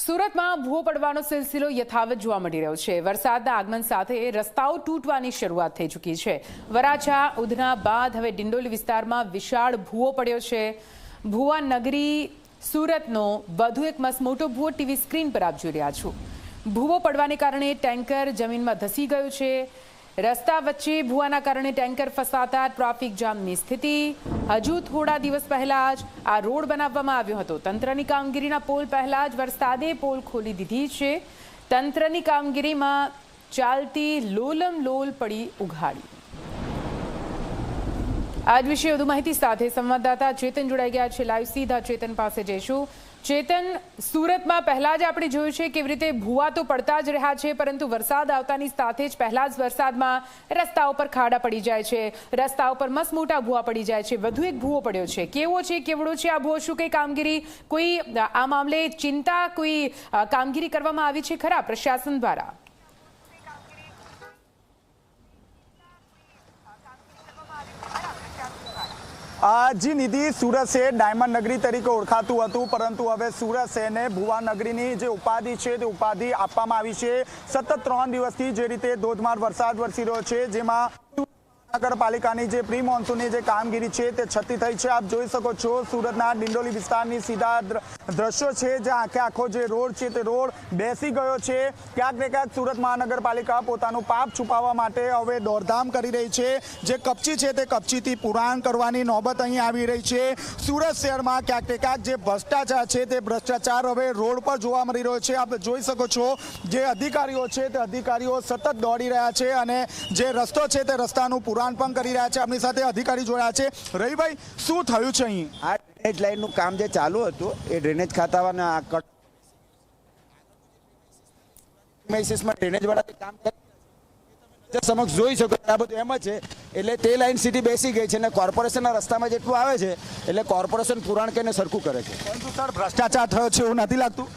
સુરતમાં ભૂવો પડવાનો સિલસિલો યથાવત જોવા મળી રહ્યો છે। વરસાદના આગમન સાથે રસ્તાઓ તૂટવાની શરૂઆત થઈ ચૂકી છે। વરાછા ઉધના બાદ હવે ડિંડોલી વિસ્તારમાં વિશાળ ભૂવો પડ્યો છે। ભૂવા નગરી સુરતનો વધુ એક મસમોટો ભૂવો ટીવી સ્ક્રીન પર આપ જોઈ રહ્યા છો। ભૂવો પડવાને કારણે ટેન્કર જમીનમાં ધસી ગયું છે। રસ્તા વચ્ચે ભૂવાના કારણે ટેન્કર ફસાતા ટ્રાફિક જામની સ્થિતિ। હજુ થોડા દિવસ પહેલા જ આ રોડ બનાવવામાં આવ્યો હતો। તંત્રની કામગીરીના પોલ પહેલા જ વરસાદે પોલ ખોલી દીધી છે। તંત્રની કામગીરીમાં ચાલતી લોલમ લોલ પડી ઉઘાડી। આજ વિશે વધુ માહિતી સાથે સંવાદદાતા ચેતન જોડાઈ ગયા છે। લાઈવ સીધા ચેતન પાસે જઈશું। ચેતન, સુરતમાં પહેલા જ આપણે જોયું છે કેવી રીતે ભૂવા તો પડતા જ રહ્યા છે, પરંતુ વરસાદ આવતાની સાથે જ પહેલા જ વરસાદમાં રસ્તાઓ પર ખાડા પડી જાય છે, રસ્તાઓ પર મસમોટા ભૂવા પડી જાય છે। વધુ એક ભૂવો પડ્યો છે। કેવો છે, કેવડો છે આ ભૂવો? શું કઈ કામગીરી, કોઈ આ મામલે ચિંતા, કોઈ કામગીરી કરવામાં આવી છે ખરા પ્રશાસન દ્વારા? જી નિધિ, સુરત શહેર ડાયમંડ નગરી તરીકે ઓળખાતું હતું, પરંતુ હવે સુરત શહેરને ભુવા નગરીની જે ઉપાધિ છે તે ઉપાધિ આપવામાં આવી છે। સતત 3 દિવસથી જે રીતે ધોધમાર વરસાદ વરસી રહ્યો છે, જેમાં નગરપાલિકાની જે પ્રી મોન્સૂનની જે કામગીરી છે તે છતી થઈ છે। આપ જોઈ શકો છો સુરતના ડિંડોલી વિસ્તારની સીધા દ્રશ્યો છે, જ્યાં આખો જે રોડ છે તે રોડ બેસી ગયો છે। ક્યાંક ને ક્યાંક સુરત મહાનગરપાલિકા પોતાનું પાપ છુપાવવા માટે હવે દોડધામ કરી રહી છે। જે કપચી છે તે કપચીથી પુરાણ કરવાની નોબત અહીં આવી રહી છે। સુરત શહેરમાં ક્યાંક ને ક્યાંક જે ભ્રષ્ટાચાર છે તે ભ્રષ્ટાચાર હવે રોડ પર જોવા મળી રહ્યો છે। આપ જોઈ શકો છો જે અધિકારીઓ છે તે અધિકારીઓ સતત દોડી રહ્યા છે અને જે રસ્તો છે તે રસ્તાનું પુરાણ પણ કરી રહ્યા છે। આપણી સાથે અધિકારી જોડાયા છે। રવિભાઈ, શું થયું છે અહીં? આ ડ્રેનેજ લાઈનનું કામ જે ચાલુ હતું એ ડ્રેનેજ ખાતાના મેસિસમાં ડ્રેનેજ વાળા કામ સમક્ષ જોઈ શકો આ બધું એમ જ છે। એટલે તે લાઈન સીધી બેસી ગઈ છે અને કોર્પોરેશનના રસ્તામાં જેટલું આવે છે એટલે કોર્પોરેશન પુરાણ કરીને સરખું કરે છે। પરંતુ સર, ભ્રષ્ટાચાર થયો છે એવું નથી લાગતું?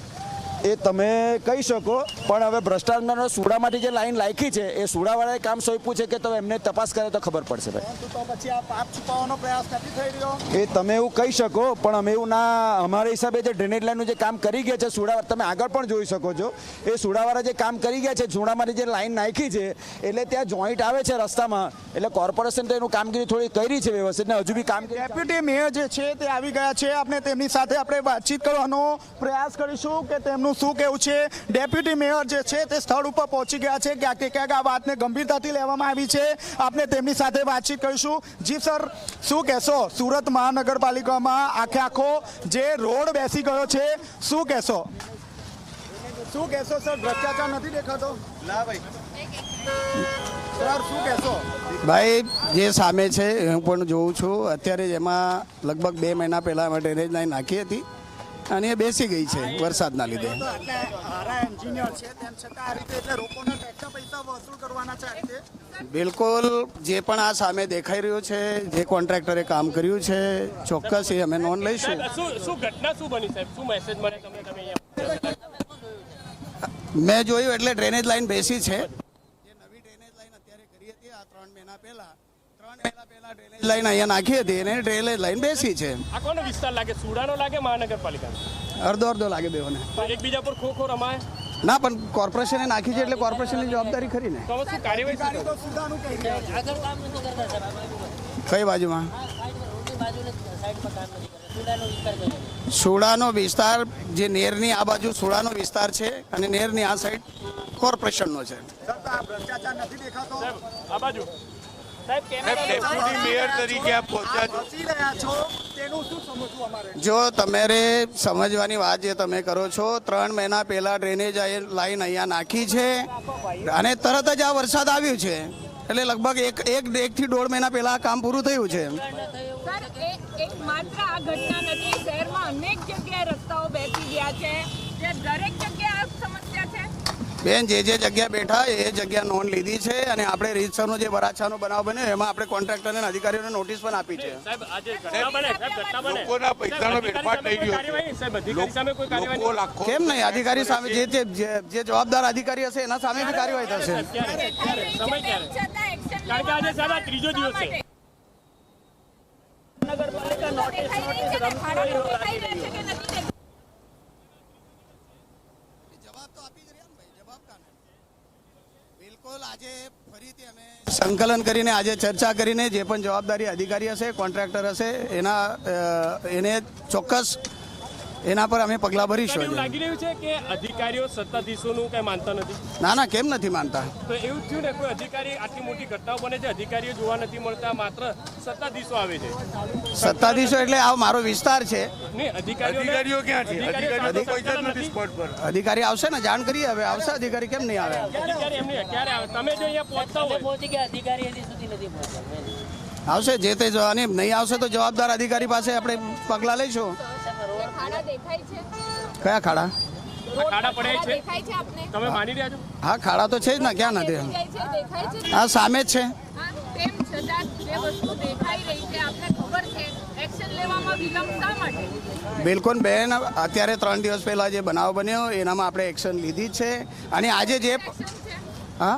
એ તમે કહી શકો, પણ હવે ભ્રષ્ટાચારનો સુડામાંથી જે લાઈન લાયકી છે એ સુડાવાળાએ કામ સોંપ્યું છે કે તમે એમને તપાસ કરે તો ખબર પડશે ભાઈ। તો પછી આ પાપ છુપાવવાનો પ્રયાસ નથી થઈ રહ્યો? એ તમે એવું કહી શકો, પણ અમે એવું ના, અમારા હિસાબે જે ડ્રેનેજ લાઈનનું જે કામ કરી ગયા છે સુડાવાળા, તમે આગળ પણ જોઈ શકો છો એ સુડાવાળા જે કામ કરી ગયા છે, સુડામાંથી જે લાઈન નાખી છે એટલે ત્યાં જોઈન્ટ આવે છે રસ્તામાં, એટલે કોર્પોરેશન તો એનું કામગીરી થોડી કરી છે વ્યવસ્થિત ને હજુ બી કામ। ડેપ્યુટી મેયર જે છે તે આવી ગયા છે, આપણે તેમની સાથે આપણે વાતચીત કરવાનો પ્રયાસ કરીશું કે તેમનું શું કહેવું છે। ડેપ્યુટી મેયર જે છે તે સ્થળ ઉપર પહોંચી ગયા છે। ક્યાંક ને ક્યાંક આ વાતને ગંભીરતાથી લેવામાં આવી છે। આપણે તેમની સાથે વાતચીત કરીશું। જી સર, શું કહેશો? સુરત મહાનગરપાલિકામાં આખો જે રોડ બેસી ગયો છે, શું કહેશો? શું કહેશો સર? ભ્રષ્ટાચાર નથી દેખાતો? ના ભાઈ સર, શું કહેશો? ભાઈ, જે સામે છે હું પણ જોઉં છું। અત્યારે જ એમાં લગભગ 2 મહિના પહેલાં અમે ડ્રેનેજ લાઈન નાખી હતી અને એ બેસી ગઈ છે વરસાદના લીધે। બિલકુલ, જે પણ આ સામે દેખાઈ રહ્યું છે, જે કોન્ટ્રાક્ટરે કામ કર્યું છે, ચોક્કસ એ અમે નોંધ લઈશું। મેં જોયું એટલે ડ્રેનેજ લાઈન બેસી છે। જે નવી ડ્રેનેજ લાઈન અત્યારે કરી હતી આ 3 મહિના પહેલા ડ્રેનેજ લાઈન અહીંયા નાખી હતી અને ડ્રેનેજ લાઈન બેસી છે। આ કોનો વિસ્તાર લાગે? સુડાનો લાગે મહાનગરપાલિકાનો? અડધો લાગે બેઓને। એકબીજા પર ખો રમાય ના, પણ કોર્પોરેશને નાખી છે એટલે કોર્પોરેશનની જવાબદારી ખરી ને। તો શું કાર્યવાહી? કઈ બાજુમાં? સુડાનો વિસ્તાર, જે નેરની આ બાજુ સુડાનો વિસ્તાર છે અને નેરની આ સાઈડ કોર્પોરેશનનો છે। ભ્રષ્ટાચાર નથી દેખાતો? આ બાજુ ડેપ્યુટી મેયર તરીકે આપ પહોંચ્યા છો, જો તમારે સમજવાની વાત જે તમે કરો છો, 3 મહિના પહેલા ડ્રેનેજ લાઈન અહીંયા નાખી છે અને તરત જ આ વરસાદ આવ્યું છે એટલે લગભગ એક થી 1.5 મહિના પહેલા કામ પૂરું થયું છે। એક માત્ર આ ઘટના નથી, શહેરમાં અનેક જગ્યાએ રસ્તાઓ બેસી ગયા છે, જે દરેક જગ્યાએ આ સમસ્યા છે। બેન, જે જગ્યા બેઠા એ જગ્યા નોંધ લીધી છે અને આપણે રીતસરનો જે વરાછાનો બનાવ બન્યો એમાં આપણે કોન્ટ્રાક્ટરને અને અધિકારીઓને નોટિસ પણ આપી છે। લોકોના પૈસાનો વેડફાટ થઈ રહ્યો છે। કેમ નહીં? અધિકારી સામે જે જવાબદાર અધિકારી હશે એના સામે બી કાર્યવાહી થશે। કારણ કે આજે સાહેબ ત્રીજો દિવસ છે। બિલકુલ આજે ફરીથી અમે સંકલન કરીને આજે ચર્ચા કરીને જે પણ જવાબદારી અધિકારી હશે કોન્ટ્રાક્ટર હશે એને ચોક્કસ એના પર અમે પગલાં ભરીશું. એવું લાગી રહ્યું છે કે અધિકારીઓ સત્તાધીશોનું કઈ માનતા નથી. ના કેમ નથી માનતા? તો એવું થયું ને કોઈ અધિકારી આટલી મોટી ઘટનાઓ બને છે અધિકારીઓ જોવા નથી મળતા માત્ર સત્તાધીશો આવે છે. સત્તાધીશો એટલે આ મારો વિસ્તાર છે. નહીં અધિકારીઓ ક્યાં છે? અધિકારી આવશે ને જાણ કરીએ હવે આવશે અધિકારી કેમ નહીં આવે? અધિકારી એમની ક્યારે આવે? તમે જો અહીંયા પહોંચતા હોય આવશે જે તે અને નહીં આવશે તો જવાબદાર અધિકારી પાસે આપણે પગલાં લઈશું. ખાડા દેખાય છે? કયા ખાડા? ખાડા પડે છે દેખાય છે આપને? તમે માની રહ્યા છો? હા ખાડા તો છે જ ને ક્યાં નથી? દેખાય છે? હા સામે જ છે. હા, તેમ છતાં જે વસ્તુ દેખાઈ રહી છે આપને ખબર છે એક્શન લેવામાં વિલંબ શા માટે? બિલકુલ બેન અત્યારે 3 દિવસ પહેલા જે બનાવ બન્યો એનામાં આપણે એક્શન લીધી જ છે અને આજે જે એક્શન છે? હા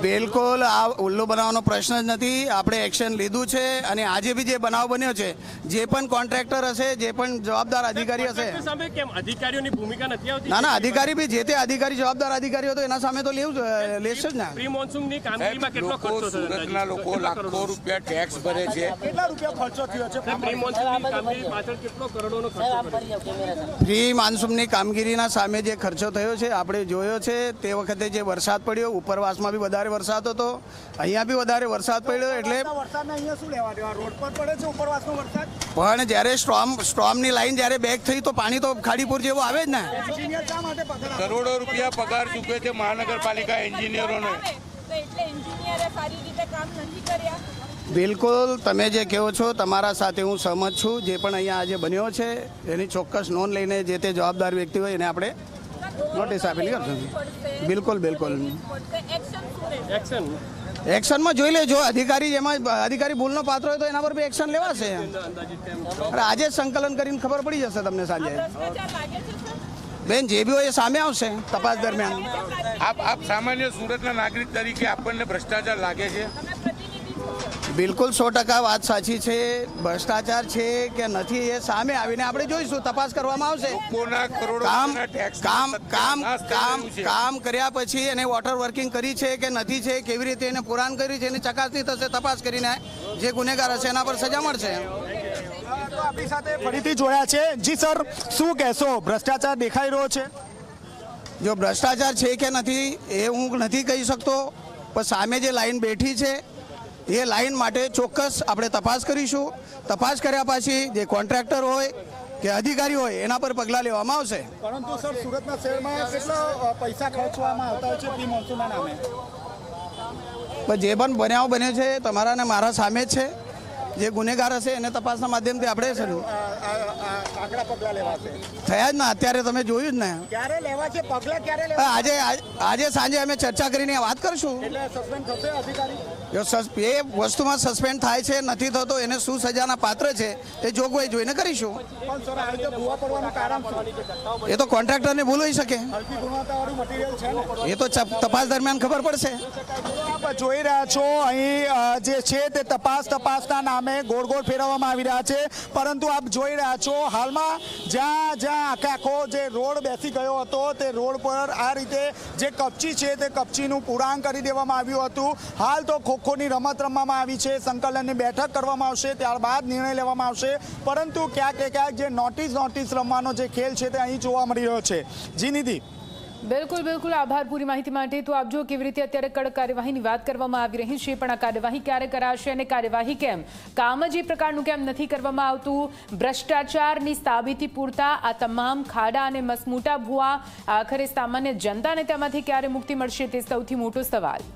બિલકુલ આ ઉલ્લુ બનાવવાનો પ્રશ્ન જ નથી. આપણે એક્શન લીધું છે અને આજે બી જે બનાવ બન્યો છે જે પણ કોન્ટ્રાક્ટર હશે જે પણ જવાબદાર અધિકારી હશે સામે કેમ અધિકારીઓની ભૂમિકા નથી આવતી? ના અધિકારી બી જે તે અધિકારી જવાબદાર અધિકારી હતો એના સામે તો લેશે જ ને. પ્રી મોન્સૂનની કામગીરીમાં કેટલો ખર્ચો થયો? સુરતના લોકો લાખો રૂપિયા ટેક્સ ભરે છે. કેટલા રૂપિયા ખર્ચો થયો છે? પ્રી મોન્સૂનની કામગીરી પાછળ કેટલો કરોડોનો ખર્ચો કર્યો? પ્રી માનસૂનની કામગીરીના સામે જે ખર્ચો થયો છે આપણે જોયો છે. તે વખતે જે વરસાદ પડ્યો ઉપરવાસમાં બી વધારે વરસાદ હતો અહીંયા બી વધારે વરસાદ પડ્યો એટલે વરસાદને અહીંયા શું લેવા દેવા? રોડ પર પડે છે ઉપરવાસનો વરસાદ. પણ જ્યારે સ્ટોર્મની લાઈન જ્યારે બેક થઈ તો પાણી તો ખાડીપુર જેવું આવે જ ને. એન્જિનિયર શા માટે પકડાયા? કરોડો રૂપિયા પગાર ચૂકે છે મહાનગરપાલિકા એન્જિનિયરોને. તો એટલે એન્જિનિયરે સારી રીતે કામ નથી કર્યા? બિલકુલ તમે જે કહો છો તમારા સાથે હું સહમત છું. જે પણ અહીંયા આજે બન્યો છે એની ચોક્કસ નોંધ લઈને જે તે જવાબદાર વ્યક્તિ હોય એને આપણે નોટિસ આપેલી કરશું. બિલકુલ એક્શન એક્શનમાં જોઈ લેજો અધિકારી જેમાં અધિકારી ભૂલનો પાત્ર હોય તો એના પર બી એક્શન લેવાશે. અરે આજે જ સંકલન કરીને ખબર પડી જશે તમને સાંજે. ભ્રષ્ટાચાર લાગે છે સર? બેન જે બી હોય એ સામે આવશે તપાસ દરમિયાન. આપ સામાન્ય સુરતના નાગરિક તરીકે આપણને ભ્રષ્ટાચાર લાગે છે? તમે પ્રતિનિધિ છો સર? બિલકુલ 100% વાત સાચી છે. ભ્રષ્ટાચાર છે કે નથી એ સામે આવીને આપણે જોઈશું તપાસ કરવામાં આવશે. લોકોના કરોડો કામ રૂપિયાના ટેક્સ કામ કામ નાશ થઈ કામ રહ્યું છે. કામ કર્યા પછી એને વોટર વર્કિંગ કરી છે કે નથી છે કેવી રીતે એને પુરાણ કરી છે એની ચકાસણી થશે. તપાસ કરીને જે ગુનેગાર હશે એના પર સજા મળશે. તો આપણી સાથે ફરીથી જોયા છે. જી સર શું કહેશો? ભ્રષ્ટાચાર દેખાઈ રહ્યો છે? જો ભ્રષ્ટાચાર છે કે નથી એ હું નથી કહી શકતો પણ સામે જે લાઈન બેઠી છે એ લાઈન માટે ચોક્કસ આપણે તપાસ કરીશું. તપાસ કર્યા પછી જે કોન્ટ્રાક્ટર હોય કે અધિકારી હોય એના પર પગલાં લેવામાં આવશે. પરંતુ સર સુરતના શહેરમાં કેટલા પૈસા ખર્ચવામાં આવતા હોય છે પ્રી મોન્સૂનના નામે? પણ જે પણ બનાવ બન્યો છે તમારા ને મારા સામે જ છે. જે ગુનેગાર હશે એને તપાસના માધ્યમથી આપણે આગળ પગલાં લેવાશે. થયા જ ને અત્યારે તમે જોયું જ ને. ક્યારે લેવા છે પગલાં? ક્યારે લેવા? આજે સાંજે અમે ચર્ચા કરીને વાત કરશું. એટલે સસ્પેન્ડ થશે અધિકારી? જો એ વસ્તુમાં સસ્પેન્ડ થાય છે નથી થતો એને શું સજાના પાત્ર છે એ જોગવાઈ જોઈને કરીશું. પણ સર આ રીતે ભૂવા પડવાનું કારણ શું? એ તો કોન્ટ્રાક્ટરને ભૂલ હોઈ શકે. હલકી ગુણવત્તાવાળું મટીરિયલ છે ને? એ તો તપાસ દરમિયાન ખબર પડશે. આપ જોઈ રહ્યા છો અહીં જે છે તે તપાસના નામે ગોળ ફેરવવામાં આવી રહ્યા છે. પરંતુ આપ જોઈ રહ્યા છો હાલમાં જ્યાં આખો જે રોડ બેસી ગયો હતો તે રોડ પર આ રીતે જે કપચી છે તે કપચીનું પુરાણ કરી દેવામાં આવ્યું હતું. હાલ તો ખોખોની રમત રમવામાં આવી છે. સંકલનની બેઠક કરવામાં આવશે ત્યારબાદ નિર્ણય લેવામાં આવશે. પરંતુ ક્યાંક જે નોટિસ રમવાનો જે ખેલ છે તે અહીં જોવા મળી રહ્યો છે. જી નિધિ. બિલકુલ આભાર પૂરી માહિતી માટે. તો આપ જો કેવી રીતે અત્યારે કડક કાર્યવાહીની વાત કરવામાં આવી રહી છે પણ આ કાર્યવાહી ક્યારે કરાશે અને કાર્યવાહી કેમ કામ જ એ પ્રકારનું કેમ નથી કરવામાં આવતું? ભ્રષ્ટાચારની સાબિતી પૂરતા આ તમામ ખાડા અને મસમોટા ભૂવા આખરે સામાન્ય જનતાને તેમાંથી ક્યારે મુક્તિ મળશે તે સૌથી મોટો સવાલ.